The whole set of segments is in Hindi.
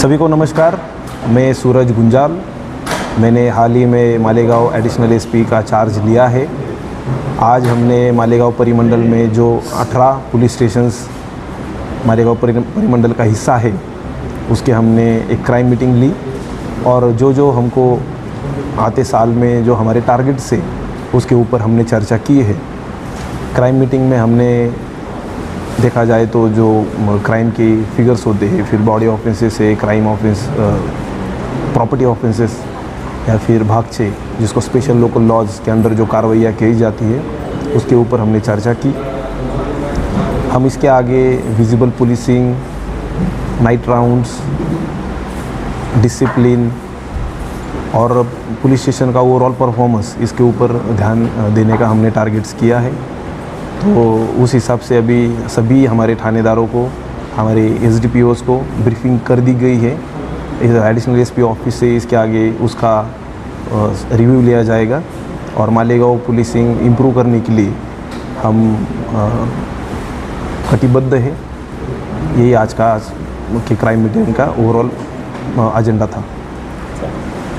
सभी को नमस्कार। मैं सूरज गुंजाल। मैंने हाल ही में मालेगांव एडिशनल एसपी का चार्ज लिया है। आज हमने मालेगांव परिमंडल में जो 18 पुलिस स्टेशंस मालेगांव परिमंडल का हिस्सा है उसके हमने एक क्राइम मीटिंग ली और जो हमको आते साल में जो हमारे टारगेट्स है उसके ऊपर हमने चर्चा की है। क्राइम मीटिंग में हमने देखा जाए तो जो क्राइम के फिगर्स होते हैं, फिर बॉडी ऑफेंसेस है, क्राइम ऑफेंस, प्रॉपर्टी ऑफेंसेस या फिर भागचे जिसको स्पेशल लोकल लॉज के अंदर जो कार्रवाइयाँ की जाती है उसके ऊपर हमने चर्चा की। हम इसके आगे visible policing, night rounds, discipline और पुलिस स्टेशन का ओवरऑल परफॉर्मेंस इसके ऊपर ध्यान देने का हमने टारगेट्स किया है। तो उस हिसाब से अभी सभी हमारे थानेदारों को, हमारे एसडीपीओस को ब्रीफिंग कर दी गई है। एडिशनल एसपी ऑफिस से इसके आगे उसका रिव्यू लिया जाएगा और मालेगांव पुलिसिंग इम्प्रूव करने के लिए हम कटिबद्ध है। यही आज की क्राइम मीटिंग का ओवरऑल एजेंडा था।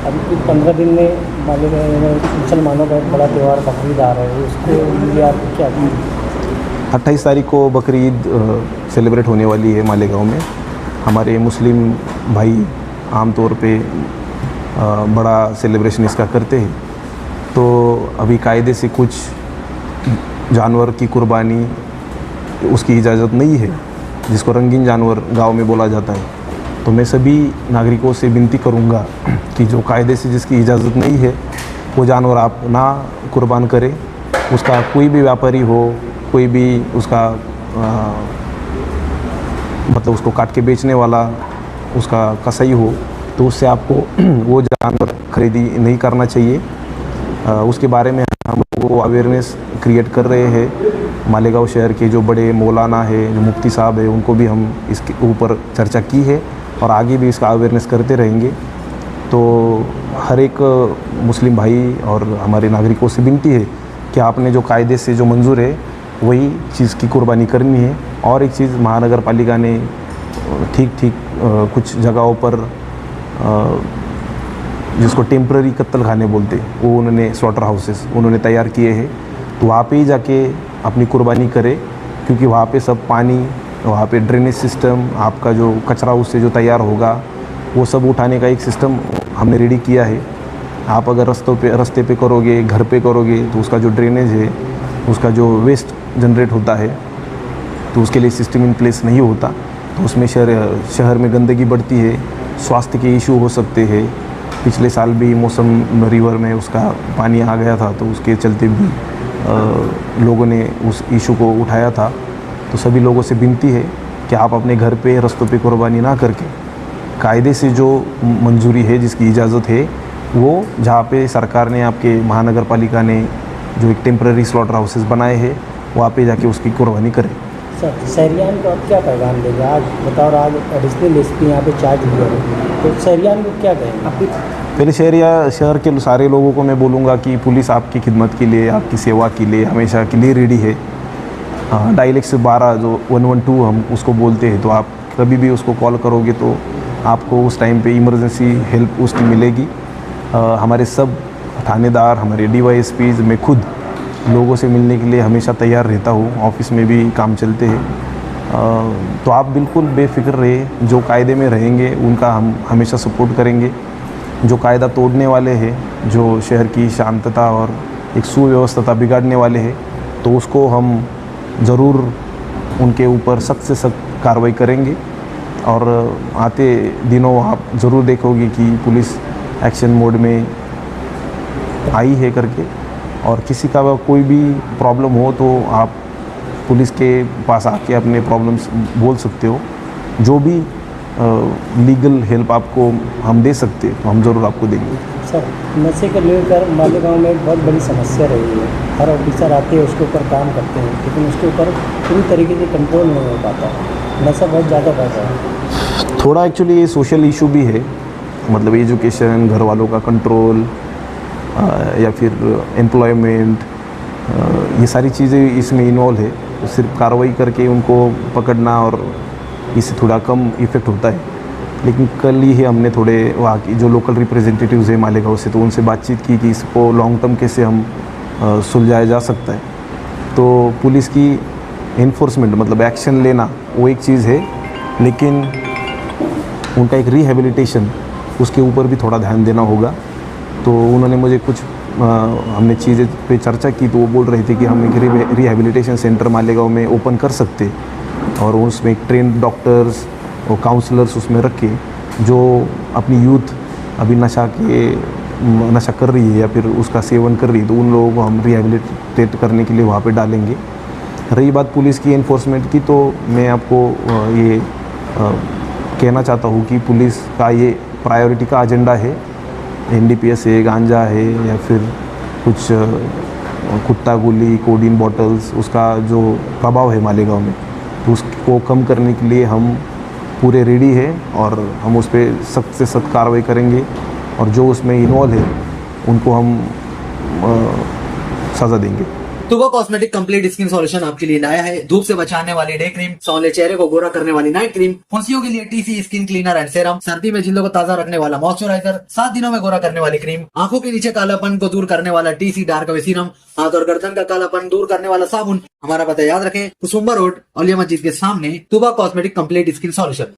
अभी 15 दिन में मुसलमानों का एक बड़ा त्यौहार बकरीद आ रहा है, उसको लिए आप क्या 28 तारीख को बकरीद सेलिब्रेट होने वाली है मालेगांव में। हमारे मुस्लिम भाई आमतौर पे बड़ा सेलिब्रेशन इसका करते हैं। तो अभी कायदे से कुछ जानवर की कुर्बानी उसकी इजाज़त नहीं है, जिसको रंगीन जानवर गांव में बोला जाता है। तो मैं सभी नागरिकों से विनती करूंगा कि जो कायदे से जिसकी इजाज़त नहीं है वो जानवर आप ना कुर्बान करें। उसका कोई भी व्यापारी हो, कोई भी उसका मतलब उसको काट के बेचने वाला उसका कसाई हो, तो उससे आपको वो जानवर खरीदी नहीं करना चाहिए। उसके बारे में हम लोगों को अवेयरनेस क्रिएट कर रहे हैं। मालेगांव शहर के जो बड़े मौलाना है, जो मुफ्ती साहब है, उनको भी हम इसके ऊपर चर्चा की है और आगे भी इसका अवेयरनेस करते रहेंगे। तो हर एक मुस्लिम भाई और हमारे नागरिकों से विनती है कि आपने जो कायदे से जो मंजूर है वही चीज़ की कुर्बानी करनी है। और एक चीज़ महानगर पालिका ने ठीक कुछ जगहों पर जिसको टेम्पररी कत्ल खाने बोलते वो उन्होंने स्लॉटर हाउसेस उन्होंने तैयार किए हैं। तो वहाँ पे ही जाके अपनी कुर्बानी करें, क्योंकि वहाँ पे सब पानी, वहाँ पे ड्रेनेज सिस्टम, आपका जो कचरा उससे जो तैयार होगा वो सब उठाने का एक सिस्टम हमने रेडी किया है। आप अगर रास्ते पे करोगे, घर पे करोगे, तो उसका जो ड्रेनेज है, उसका जो वेस्ट जनरेट होता है, तो उसके लिए सिस्टम इन प्लेस नहीं होता। तो उसमें शहर में गंदगी बढ़ती है, स्वास्थ्य के इशू हो सकते हैं। पिछले साल भी मौसम रिवर में उसका पानी आ गया था, तो उसके चलते भी लोगों ने उस इशू को उठाया था। तो सभी लोगों से विनती है कि आप अपने घर पे, रास्तों पे कुर्बानी ना करके कायदे से जो मंजूरी है, जिसकी इजाज़त है, वो जहाँ पे सरकार ने, आपके महानगर पालिका ने जो एक टेम्पररी स्लॉटर हाउसेस बनाए हैं, वहाँ पे जाके उसकी कुर्बानी करें। सर, शहरियान को आप क्या पैगाम देंगे? आज बताओ, आज एडिशनल एसपी यहाँ पे चार्ज लिया है, तो शहरियान को क्या कहेंगे? पहले शहर के सारे लोगों को मैं बोलूँगा कि पुलिस आपकी खिदमत के लिए, आपकी सेवा के लिए हमेशा के लिए रेडी है। डायल 112 जो 112 हम उसको बोलते हैं, तो आप कभी भी उसको कॉल करोगे तो आपको उस टाइम पे इमरजेंसी हेल्प उसकी मिलेगी। हमारे सब थानेदार, हमारे DYSPs, मैं खुद लोगों से मिलने के लिए हमेशा तैयार रहता हूँ। ऑफिस में भी काम चलते हैं। तो आप बिल्कुल बेफिक्र रहे, जो कायदे में रहेंगे उनका हम हमेशा सपोर्ट करेंगे। जो कायदा तोड़ने वाले हैं, जो शहर की शांतता और एक सुव्यवस्था बिगाड़ने वाले हैं, तो उसको हम ज़रूर उनके ऊपर सख्त से सख्त कार्रवाई करेंगे। और आते दिनों आप ज़रूर देखोगे कि पुलिस एक्शन मोड में आई है करके। और किसी का कोई भी प्रॉब्लम हो तो आप पुलिस के पास आके अपने प्रॉब्लम्स बोल सकते हो। जो भी लीगल हेल्प आपको हम दे सकते हैं तो हम ज़रूर आपको देंगे। सर, नशे को लेकर मालेगांव में एक बहुत बड़ी समस्या रही है। हर ऑफिसर आते हैं, उसके ऊपर काम करते हैं, लेकिन उसके ऊपर पूरी तरीके से कंट्रोल नहीं हो पाता। नशा बहुत ज़्यादा बढ़ रहा है। थोड़ा एक्चुअली ये सोशल इशू भी है, मतलब एजुकेशन, घर वालों का कंट्रोल या फिर एम्प्लॉयमेंट, ये सारी चीज़ें इसमें इन्वॉल्व है। तो सिर्फ कार्रवाई करके उनको पकड़ना और इससे थोड़ा कम इफ़ेक्ट होता है। लेकिन कल ही हमने थोड़े वहाँ की जो लोकल रिप्रेजेंटेटिव्स हैं मालेगांव से, तो उनसे बातचीत की कि इसको लॉन्ग टर्म कैसे हम सुलझाया जा सकता है। तो पुलिस की इन्फोर्समेंट मतलब एक्शन लेना वो एक चीज़ है, लेकिन उनका एक रिहेबिलिटेशन उसके ऊपर भी थोड़ा ध्यान देना होगा। तो उन्होंने मुझे कुछ हमने चीज़ें पे चर्चा की, तो वो बोल रहे थे कि हम एक रिहेबिलिटेशन सेंटर मालेगांव में ओपन कर सकते और उसमें एक ट्रेंड डॉक्टर्स और काउंसलर्स उसमें रखे जो अपनी यूथ अभी नशा कर रही है या फिर उसका सेवन कर रही है, तो उन लोगों को हम रिहेबिलिटेट करने के लिए वहाँ पे डालेंगे। रही बात पुलिस की एनफोर्समेंट की, तो मैं आपको ये कहना चाहता हूँ कि पुलिस का ये प्रायोरिटी का एजेंडा है। NDPS है, गांजा है या फिर कुछ कुत्ता गोली, कोडीन बॉटल्स, उसका जो प्रभाव है मालेगांव में, तो उसको कम करने के लिए हम पूरे रेडी है और हम उस पर सख्त से सख्त कार्रवाई करेंगे और जो उसमें इन्वॉल्व है उनको हम सज़ा देंगे। तुबा कॉस्मेटिक कंप्लीट स्किन सॉल्यूशन आपके लिए लाया है धूप से बचाने वाली डे क्रीम, सौंदर्य चेहरे को गोरा करने वाली नाइट क्रीम, फुंसियों के लिए TC skin cleaner and serum, सर्दी में जिल्दों को ताजा रखने वाला मॉइस्चराइजर, 7 दिनों में गोरा करने वाली क्रीम, आंखों के नीचे कालापन को दूर करने वाला TC डार्क वे सीरम, हाथ और गर्दन का कालापन दूर करने वाला साबुन। हमारा पता याद रखें, कुसुम्बा रोड, औलिया मस्जिद के सामने, तुबा कॉस्मेटिक कंप्लीट स्किन सॉल्यूशन।